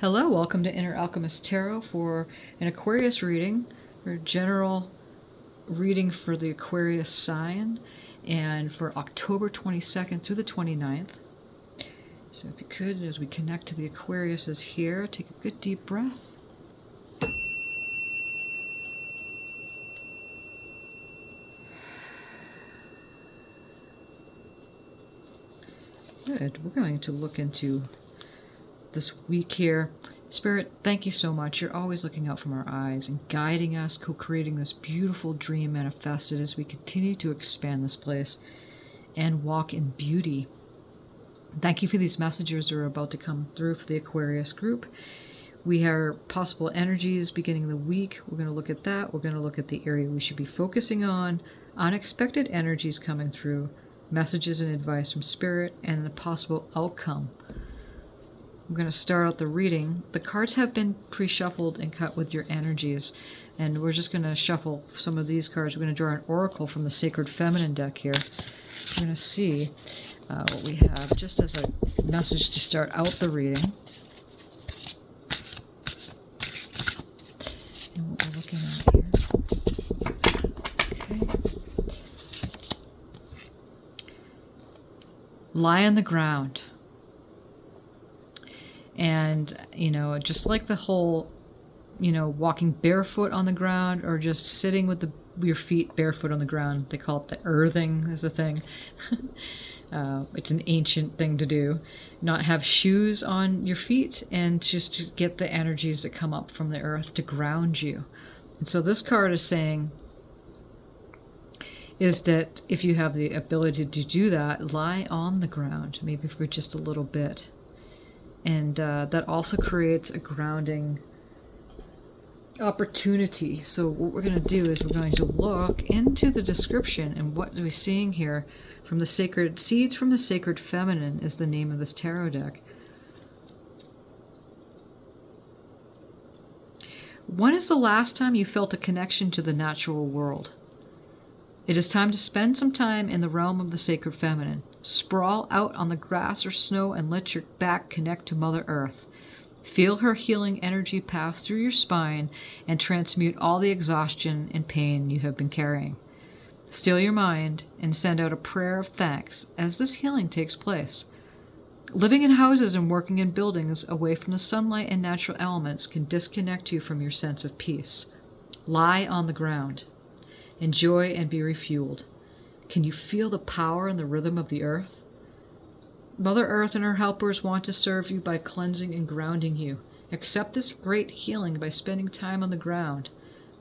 Hello, welcome to Inner Alchemist Tarot for an Aquarius reading, or general reading for the Aquarius sign, and for October 22nd through the 29th. So if you could, as we connect to the Aquariuses here, take a good deep breath. Good. We're going to look into this week here. Spirit, thank you so much. You're always looking out from our eyes and guiding us, co-creating this beautiful dream manifested as we continue to expand this place and walk in beauty. Thank you for these messengers that are about to come through for the Aquarius group. We have possible energies beginning the week. We're going to look at that. We're going to look at the area we should be focusing on, unexpected energies coming through, messages and advice from Spirit, and a possible outcome. I'm going to start out the reading. The cards have been pre-shuffled and cut with your energies, and we're just going to shuffle some of these cards. We're going to draw an oracle from the Sacred Feminine deck here. We're going to see what we have just as a message to start out the reading. And what we're looking at here. Okay. Lie on the ground. And, just like the whole, walking barefoot on the ground or just sitting with your feet barefoot on the ground. They call it the earthing as a thing. It's an ancient thing to do. Not have shoes on your feet and just to get the energies that come up from the earth to ground you. And so this card is saying is that if you have the ability to do that, lie on the ground, maybe for just a little bit. And that also creates a grounding opportunity. So what we're going to do is we're going to look into the description, and what we're seeing here from the Sacred Seeds from the Sacred Feminine is the name of this tarot deck. When is the last time you felt a connection to the natural world? It is time to spend some time in the realm of the Sacred Feminine. Sprawl out on the grass or snow and let your back connect to Mother Earth. Feel her healing energy pass through your spine and transmute all the exhaustion and pain you have been carrying. Still your mind and send out a prayer of thanks as this healing takes place. Living in houses and working in buildings away from the sunlight and natural elements can disconnect you from your sense of peace. Lie on the ground. Enjoy and be refueled. Can you feel the power and the rhythm of the earth? Mother Earth and her helpers want to serve you by cleansing and grounding you. Accept this great healing by spending time on the ground.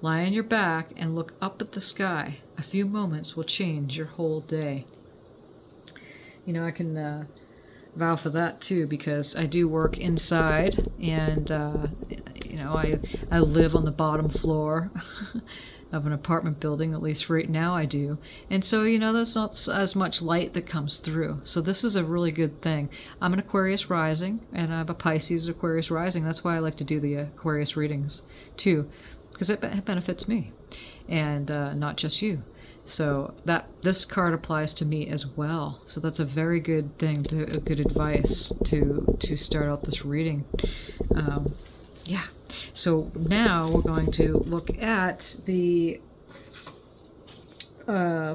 Lie on your back and look up at the sky. A few moments will change your whole day. I can vow for that too, because I do work inside, and I live on the bottom floor of an apartment building, at least right now I do. And so, there's not as much light that comes through. So this is a really good thing. I'm an Aquarius rising, and I have a Pisces Aquarius rising. That's why I like to do the Aquarius readings too, because it benefits me, and not just you. So this card applies to me as well. So that's a very good thing, a good advice to start out this reading. Yeah. So now we're going to look at the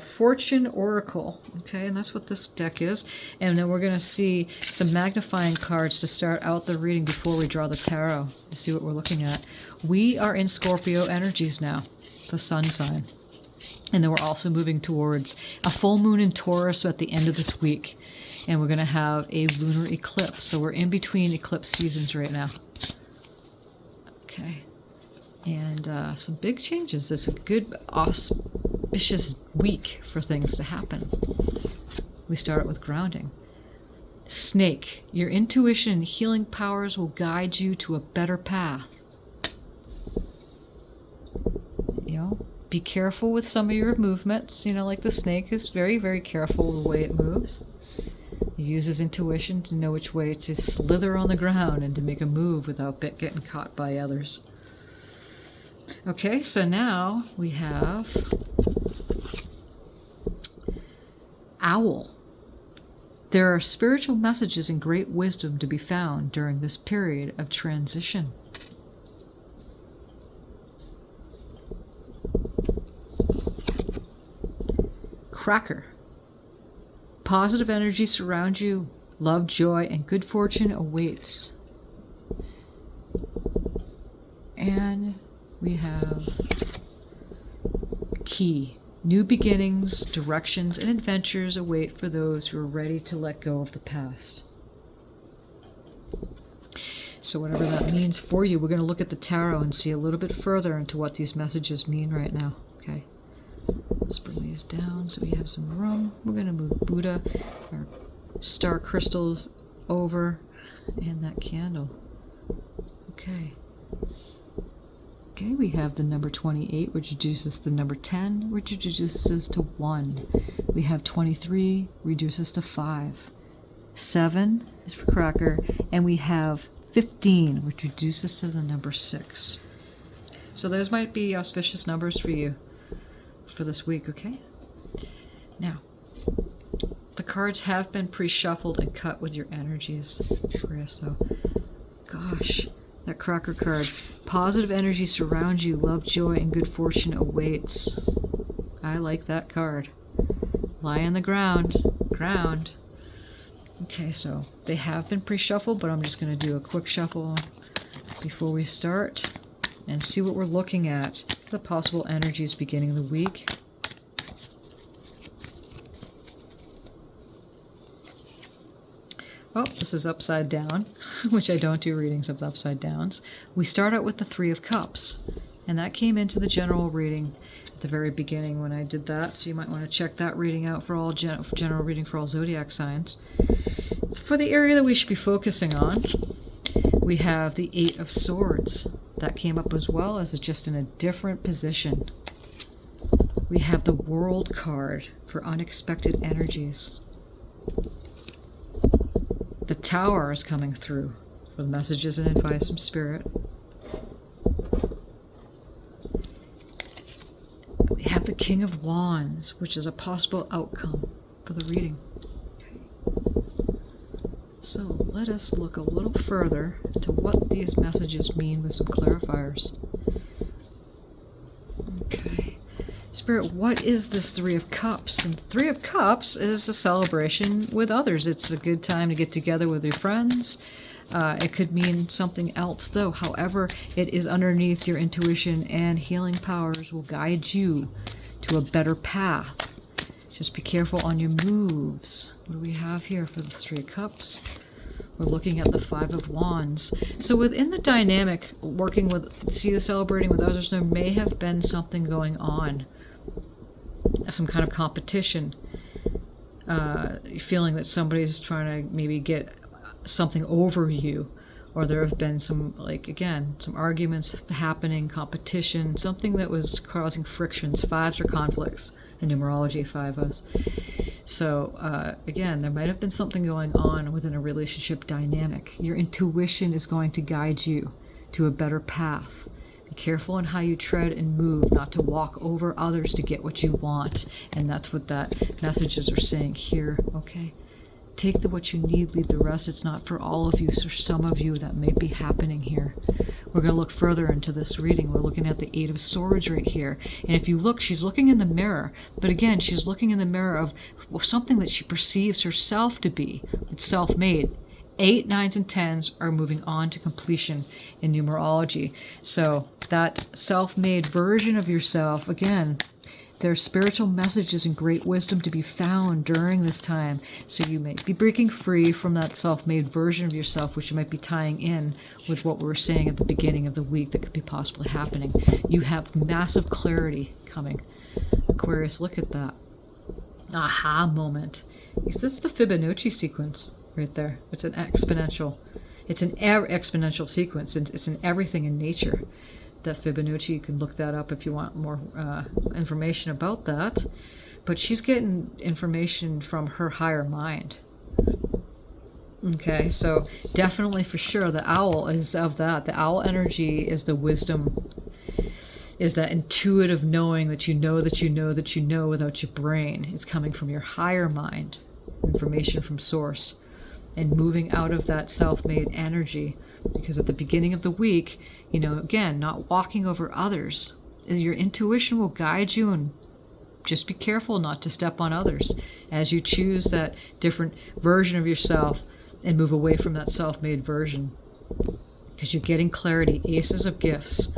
Fortune Oracle, okay, and that's what this deck is. And then we're going to see some magnifying cards to start out the reading before we draw the tarot to see what we're looking at. We are in Scorpio energies now, the sun sign. And then we're also moving towards a full moon in Taurus at the end of this week. And we're going to have a lunar eclipse. So we're in between eclipse seasons right now. Okay, and some big changes. It's a good, auspicious week for things to happen. We start with grounding. Snake, your intuition and healing powers will guide you to a better path. Be careful with some of your movements. Like the snake is very, very careful with the way it moves. He uses intuition to know which way to slither on the ground and to make a move without getting caught by others. Okay, so now we have Owl. There are spiritual messages and great wisdom to be found during this period of transition. Cracker. Positive energy surrounds you. Love, joy, and good fortune awaits. And we have Key. New beginnings, directions, and adventures await for those who are ready to let go of the past. So whatever that means for you, we're going to look at the tarot and see a little bit further into what these messages mean right now. Okay. Let's bring these down so we have some room. We're going to move Buddha, our star crystals, over, and that candle. Okay. Okay, we have the number 28, which reduces to number 10, which reduces to 1. We have 23, reduces to 5. 7 is for Cracker, and we have 15, which reduces to the number 6. So those might be auspicious numbers for you for this week, okay? Now, the cards have been pre-shuffled and cut with your energies, so gosh. That Cracker card. Positive energy surrounds you. Love, joy, and good fortune awaits. I like that card. Lie on the ground. Ground. Okay, so they have been pre-shuffled, but I'm just going to do a quick shuffle before we start and see what we're looking at. The possible energies beginning of the week. Oh, this is upside down, which I don't do readings of the upside downs. We start out with the Three of Cups, and that came into the general reading at the very beginning when I did that, so you might want to check that reading out for all general reading for all zodiac signs. For the area that we should be focusing on, we have the Eight of Swords. That came up as well as just in a different position. We have the World card for unexpected energies. The Tower is coming through for the messages and advice from Spirit. We have the King of Wands, which is a possible outcome for the reading. Okay. So let us look a little further into what these messages mean with some clarifiers. Okay. Spirit, what is this Three of Cups? And Three of Cups is a celebration with others. It's a good time to get together with your friends. It could mean something else, though. However, it is underneath your intuition, and healing powers will guide you to a better path. Just be careful on your moves. What do we have here for the Three of Cups? We're looking at the Five of Wands. So within the dynamic, working with, celebrating with others, there may have been something going on. Some kind of competition, feeling that somebody's trying to maybe get something over you, or there have been some, like, again, some arguments happening, competition, something that was causing frictions. Fives are conflicts in numerology, 5s. So again, there might have been something going on within a relationship dynamic. Your intuition is going to guide you to a better path. Be careful on how you tread and move, not to walk over others to get what you want. And that's what that messages are saying here, okay? Take what you need, leave the rest. It's not for all of you, so some of you that may be happening here. We're going to look further into this reading. We're looking at the Eight of Swords right here. And if you look, she's looking in the mirror. But again, she's looking in the mirror of something that she perceives herself to be. It's self-made. 8, 9s, and 10s are moving on to completion in numerology. So that self-made version of yourself, again, there's spiritual messages and great wisdom to be found during this time. So you may be breaking free from that self-made version of yourself, which you might be tying in with what we were saying at the beginning of the week that could be possibly happening. You have massive clarity coming. Aquarius, look at that. Aha moment. That's the Fibonacci sequence. Right there. It's an exponential. It's an exponential sequence. It's in everything in nature. That Fibonacci, you can look that up if you want more information about that. But she's getting information from her higher mind. Okay, so definitely for sure the owl is of that. The owl energy is the wisdom, is that intuitive knowing that you know that you know that you know without your brain. It's coming from your higher mind. information from source, and moving out of that self-made energy. Because at the beginning of the week, again, not walking over others. Your intuition will guide you, and just be careful not to step on others as you choose that different version of yourself and move away from that self-made version. Because you're getting clarity, aces of gifts,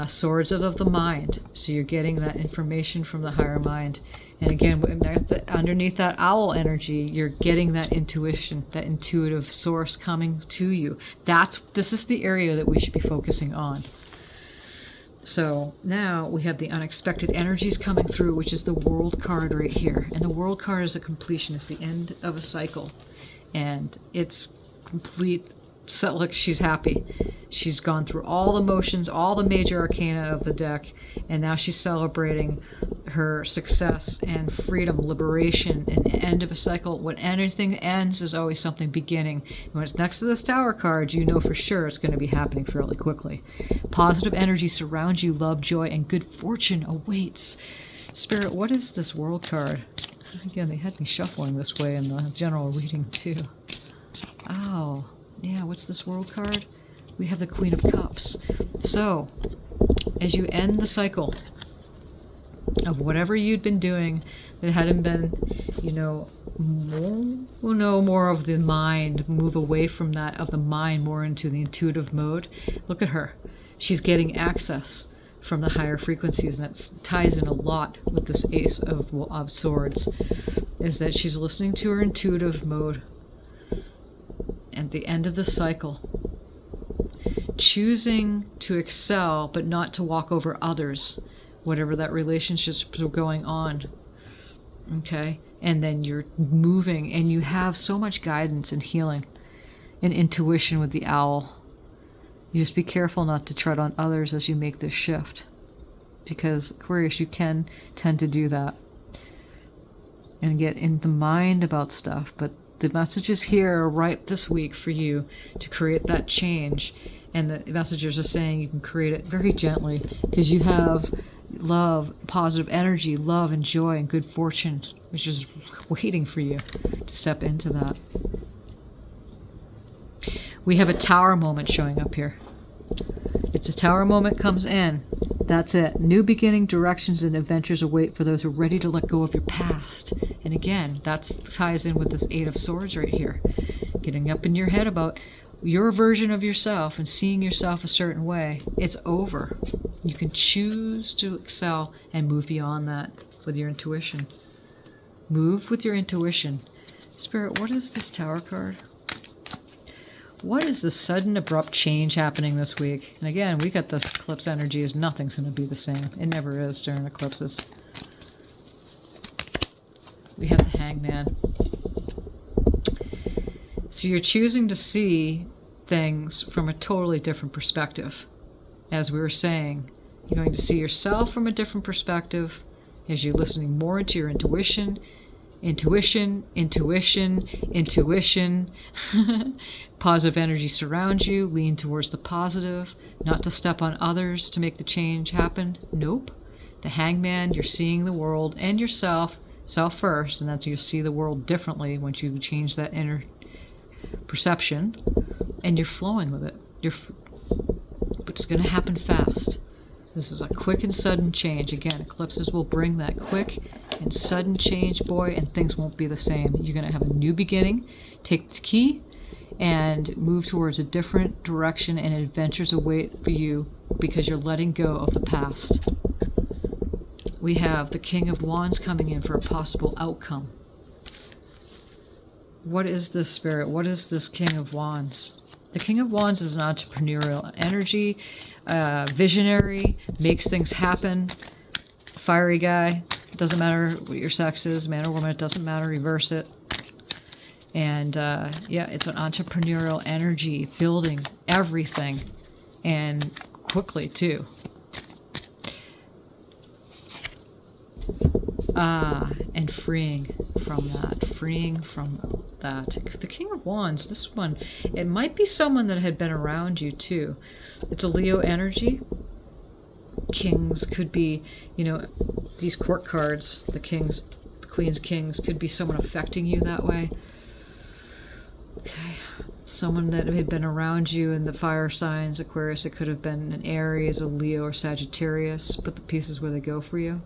swords of the mind. So you're getting that information from the higher mind. And again, underneath that owl energy, you're getting that intuition, that intuitive source coming to you. This is the area that we should be focusing on. So now we have the unexpected energies coming through, which is the World card right here. And the World card is a completion, it's the end of a cycle. And it's complete. So look, she's happy. She's gone through all the motions, all the major arcana of the deck, and now she's celebrating her success and freedom, liberation, and end of a cycle. When anything ends, there's always something beginning. And when it's next to this Tower card, you know for sure it's going to be happening fairly quickly. Positive energy surrounds you, love, joy, and good fortune awaits. Spirit, what is this World card? Again, they had me shuffling this way in the general reading too. Oh. Yeah, what's this World card? We have the Queen of Cups. So, as you end the cycle of whatever you'd been doing that hadn't been, more of the mind, move away from that of the mind more into the intuitive mode. Look at her. She's getting access from the higher frequencies, and that ties in a lot with this Ace of Swords, is that she's listening to her intuitive mode. At the end of the cycle, choosing to excel but not to walk over others, whatever that relationship's going on. Okay, and then you're moving, and you have so much guidance and healing and intuition with the owl. You just be careful not to tread on others as you make this shift, because Aquarius, you can tend to do that and get in the mind about stuff. But the messages here are right this week for you to create that change. And the messages are saying you can create it very gently, because you have love, positive energy, love and joy and good fortune, which is waiting for you to step into that. We have a Tower moment showing up here. It's a Tower moment comes in. That's it. New beginning, directions, and adventures await for those who are ready to let go of your past. And again, that ties in with this Eight of Swords right here. Getting up in your head about your version of yourself and seeing yourself a certain way. It's over. You can choose to excel and move beyond that with your intuition. Move with your intuition. Spirit, what is this Tower card? What is the sudden abrupt change happening this week? And again, we got this eclipse energy as nothing's going to be the same. It never is during eclipses. We have the Hangman. So you're choosing to see things from a totally different perspective. As we were saying, you're going to see yourself from a different perspective as you're listening more into your intuition. Intuition. Positive energy surrounds you. Lean towards the positive. Not to step on others to make the change happen. Nope. The Hangman, you're seeing the world and yourself, self first, and that's you'll see the world differently once you change that inner perception, and you're flowing with it. But it's going to happen fast. This is a quick and sudden change. Again, eclipses will bring that quick and sudden change, boy, and things won't be the same. You're going to have a new beginning. Take the key and move towards a different direction, and adventures await for you because you're letting go of the past. We have the King of Wands coming in for a possible outcome. What is this, Spirit? What is this King of Wands? The King of Wands is an entrepreneurial energy, visionary, makes things happen, fiery guy. It doesn't matter what your sex is, man or woman, it doesn't matter, reverse it. And yeah, it's an entrepreneurial energy, building everything, and quickly too. And freeing from that. The King of Wands, this one, it might be someone that had been around you too. It's a Leo energy. Kings could be, these court cards, the kings, Queens, Kings could be someone affecting you that way. Okay. Someone that had been around you in the fire signs, Aquarius. It could have been an Aries, a Leo, or Sagittarius. Put the pieces where they go for you.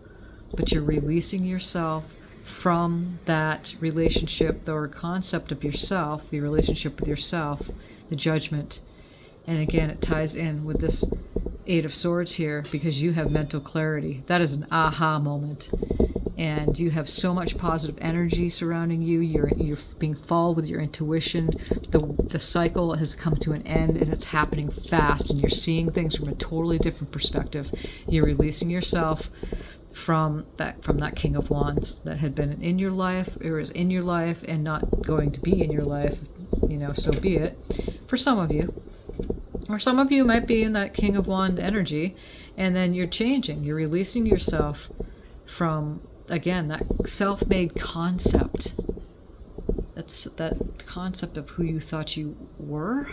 But you're releasing yourself from that relationship or concept of yourself, your relationship with yourself, the judgment. And again, it ties in with this Eight of Swords here because you have mental clarity. That is an aha moment. And you have so much positive energy surrounding you. You're being followed with your intuition. The cycle has come to an end and it's happening fast, and you're seeing things from a totally different perspective. You're releasing yourself from that King of Wands that had been in your life, or is in your life and not going to be in your life. So be it for some of you. Or some of you might be in that King of Wands energy, and then you're changing. You're releasing yourself from, again, that self-made concept. That's that concept of who you thought you were.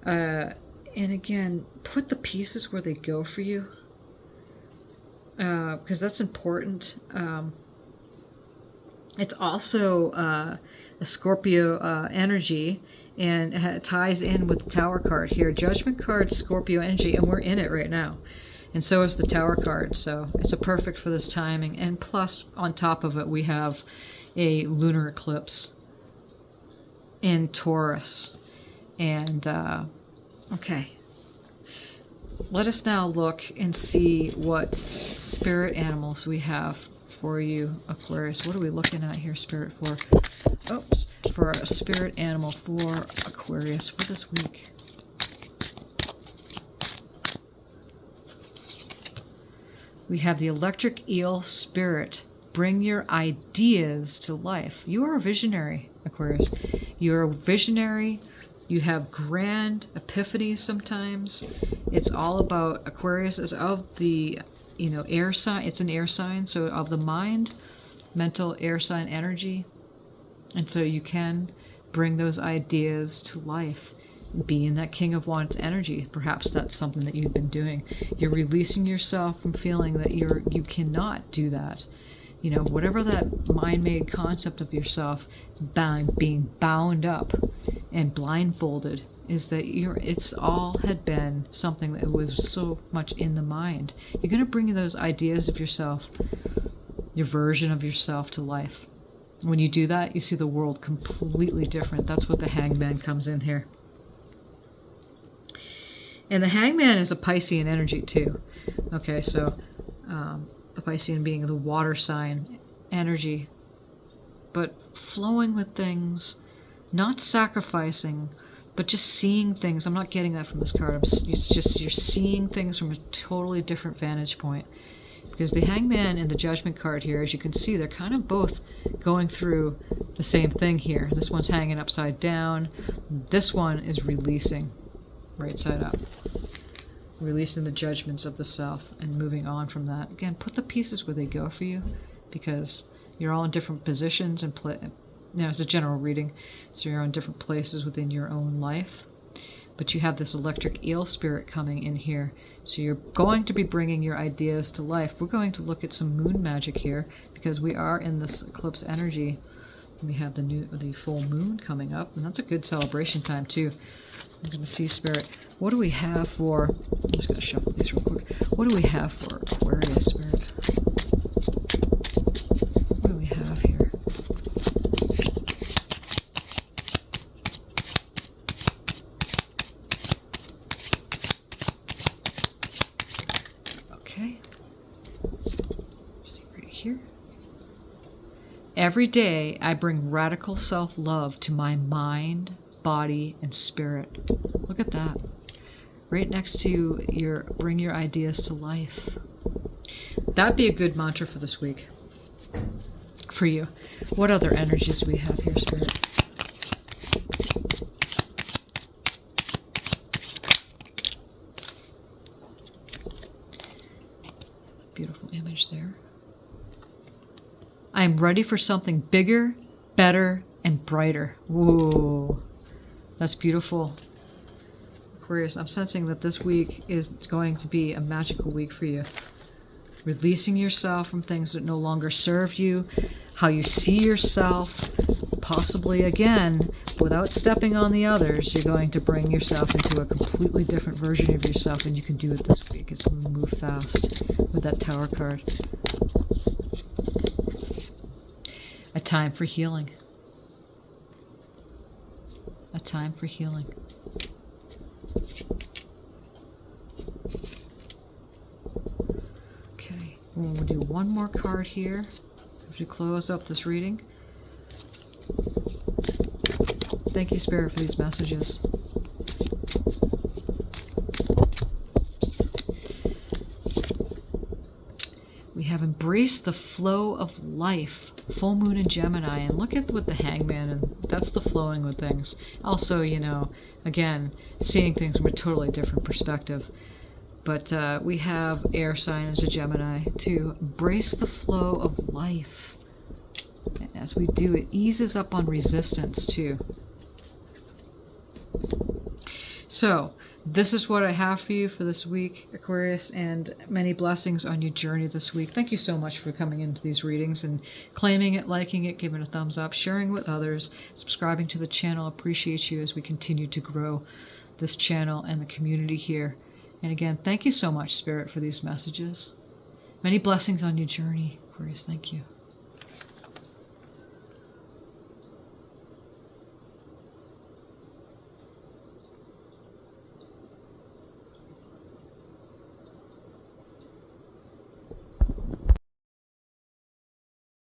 And again, put the pieces where they go for you. Because that's important. It's also a Scorpio energy, and it ties in with the Tower card here. Judgment card, Scorpio energy, and we're in it right now. And so is the Tower card, so it's a perfect for this timing. And plus, on top of it, we have a lunar eclipse in Taurus. And, okay. Let us now look and see what spirit animals we have for you, Aquarius. What are we looking at here, Spirit, for? Oops. For a spirit animal for Aquarius for this week. We have the electric eel spirit. Bring your ideas to life. You are a visionary, Aquarius. You're a visionary. You have grand epiphanies sometimes. It's all about, Aquarius is of the, air sign. It's an air sign, so of the mind, mental air sign energy. And so you can bring those ideas to life. Be in that King of Wands energy. Perhaps that's something that you've been doing. You're releasing yourself from feeling that you cannot do that. Whatever that mind-made concept of yourself being bound up and blindfolded is that it's all had been something that was so much in the mind. You're going to bring those ideas of yourself, your version of yourself, to life. When you do that, you see the world completely different. That's what the Hangman comes in here. And the Hangman is a Piscean energy too. Okay, so the Piscean being the water sign energy, but flowing with things, not sacrificing, but just seeing things. I'm not getting that from this card. It's just you're seeing things from a totally different vantage point. Because the Hangman and the Judgment card here, as you can see, they're kind of both going through the same thing here. This one's hanging upside down. This one is releasing right side up. Releasing the judgments of the self and moving on from that. Again, put the pieces where they go for you, because you're all in different positions and it's a general reading, so you're in different places within your own life. But you have this electric eel spirit coming in here, so you're going to be bringing your ideas to life. We're going to look at some moon magic here because we are in this eclipse energy. We have the full moon coming up, and that's a good celebration time too. I'm going to see, Spirit, what do we have for... I'm just going to shuffle these real quick. What do we have for Aquarius, Spirit? What do we have here? Okay. Let's see right here. Every day I bring radical self-love to my mind, body, and spirit. Look at that. Right next to bring your ideas to life. That'd be a good mantra for this week. For you. What other energies do we have here, Spirit? Beautiful image there. I'm ready for something bigger, better, and brighter. Whoa. That's beautiful. Aquarius, I'm sensing that this week is going to be a magical week for you. releasing yourself from things that no longer serve you, how you see yourself, possibly again, without stepping on the others, you're going to bring yourself into a completely different version of yourself, and you can do it this week as we move fast with that Tower card. A time for healing. A time for healing. Okay, we'll do one more card here as we close up this reading. Thank you, Spirit, for these messages. We have embraced the flow of life. Full moon in Gemini, and look at what the Hangman, and that's the flowing with things. Also, you know, again, seeing things from a totally different perspective. But we have air sign as a Gemini to embrace the flow of life. And as we do, it eases up on resistance too. So, this is what I have for you for this week, Aquarius, and many blessings on your journey this week. Thank you so much for coming into these readings and claiming it, liking it, giving it a thumbs up, sharing it with others, subscribing to the channel. Appreciate you as we continue to grow this channel and the community here. And again, thank you so much, Spirit, for these messages. Many blessings on your journey, Aquarius. Thank you.